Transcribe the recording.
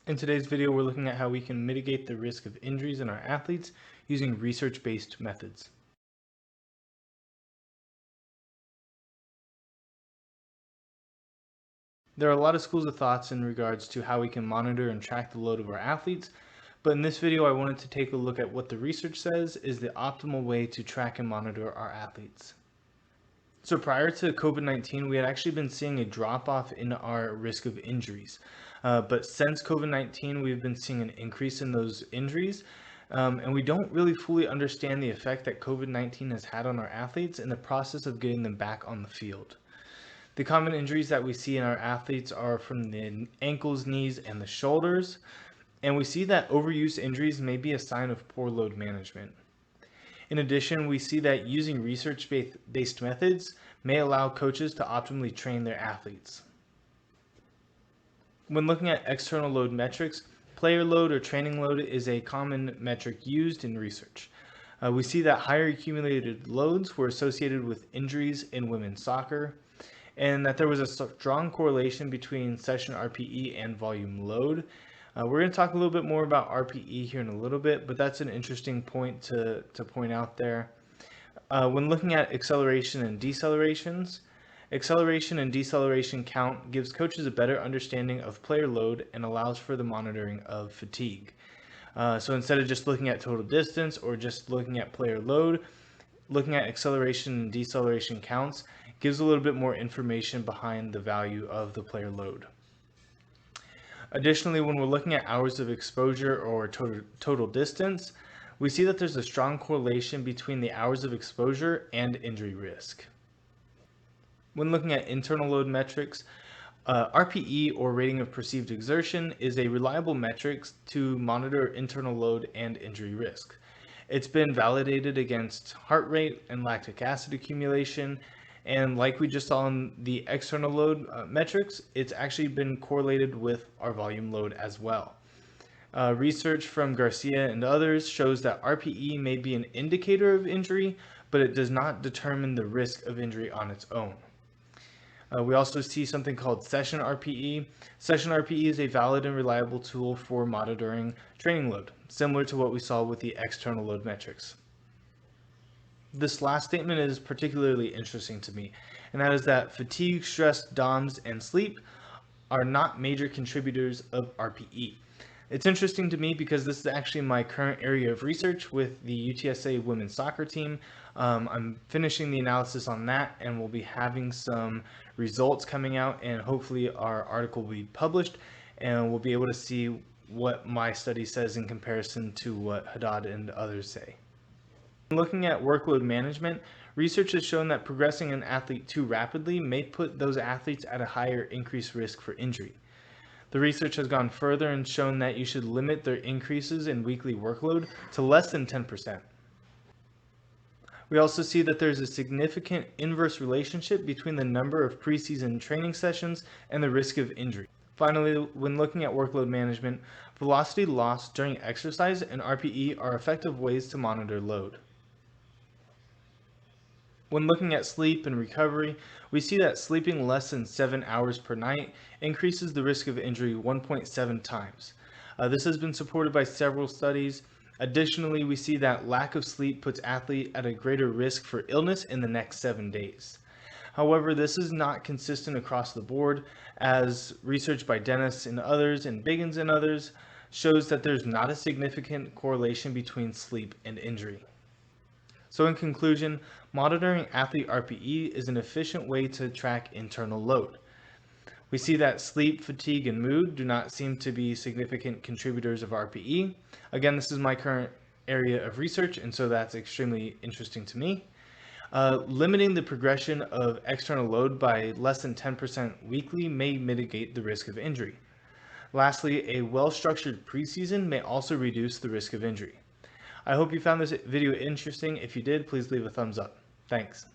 In today's video, we're looking at how we can mitigate the risk of injuries in our athletes using research-based methods. There are a lot of schools of thoughts in regards to how we can monitor and track the load of our athletes, but in this video, I wanted to take a look at what the research says is the optimal way to track and monitor our athletes. So prior to COVID-19, we had actually been seeing a drop-off in our risk of injuries. But since COVID-19, we've been seeing an increase in those injuries. And we don't really fully understand the effect that COVID-19 has had on our athletes in the process of getting them back on the field. The common injuries that we see in our athletes are from the ankles, knees, and the shoulders. And we see that overuse injuries may be a sign of poor load management. In addition, we see that using research-based methods may allow coaches to optimally train their athletes. When looking at external load metrics, player load or training load is a common metric used in research. We see that higher accumulated loads were associated with injuries in women's soccer, and that there was a strong correlation between session RPE and volume load. We're going to talk a little bit more about RPE here in a little bit, but that's an interesting point to point out there. When looking at acceleration and decelerations, acceleration and deceleration count gives coaches a better understanding of player load and allows for the monitoring of fatigue. So instead of just looking at total distance or just looking at player load, looking at acceleration and deceleration counts gives a little bit more information behind the value of the player load. Additionally, when we're looking at hours of exposure or total distance, we see that there's a strong correlation between the hours of exposure and injury risk. When looking at internal load metrics, RPE or rating of perceived exertion is a reliable metric to monitor internal load and injury risk. It's been validated against heart rate and lactic acid accumulation, and like we just saw in the external load metrics, it's actually been correlated with our volume load as well. Research from Garcia and others shows that RPE may be an indicator of injury, but it does not determine the risk of injury on its own. We also see something called session RPE. Session RPE is a valid and reliable tool for monitoring training load, similar to what we saw with the external load metrics. This last statement is particularly interesting to me, and that is that fatigue, stress, DOMS, and sleep are not major contributors of RPE. It's interesting to me because this is actually my current area of research with the UTSA women's soccer team. I'm finishing the analysis on that, and we'll be having some results coming out, and hopefully our article will be published, and we'll be able to see what my study says in comparison to what Haddad and others say. Looking at workload management, research has shown that progressing an athlete too rapidly may put those athletes at a higher increased risk for injury. The research has gone further and shown that you should limit their increases in weekly workload to less than 10%. We also see that there's a significant inverse relationship between the number of preseason training sessions and the risk of injury. Finally, when looking at workload management, velocity loss during exercise and RPE are effective ways to monitor load. When looking at sleep and recovery, we see that sleeping less than 7 hours per night increases the risk of injury 1.7 times. This has been supported by several studies. Additionally, we see that lack of sleep puts athletes at a greater risk for illness in the next 7 days. However, this is not consistent across the board, as research by Dennis and others and Biggins and others shows that there's not a significant correlation between sleep and injury. So in conclusion, monitoring athlete RPE is an efficient way to track internal load. We see that sleep, fatigue, and mood do not seem to be significant contributors of RPE. Again, this is my current area of research, and so that's extremely interesting to me. Limiting the progression of external load by less than 10% weekly may mitigate the risk of injury. Lastly, a well-structured preseason may also reduce the risk of injury. I hope you found this video interesting. If you did, please leave a thumbs up. Thanks.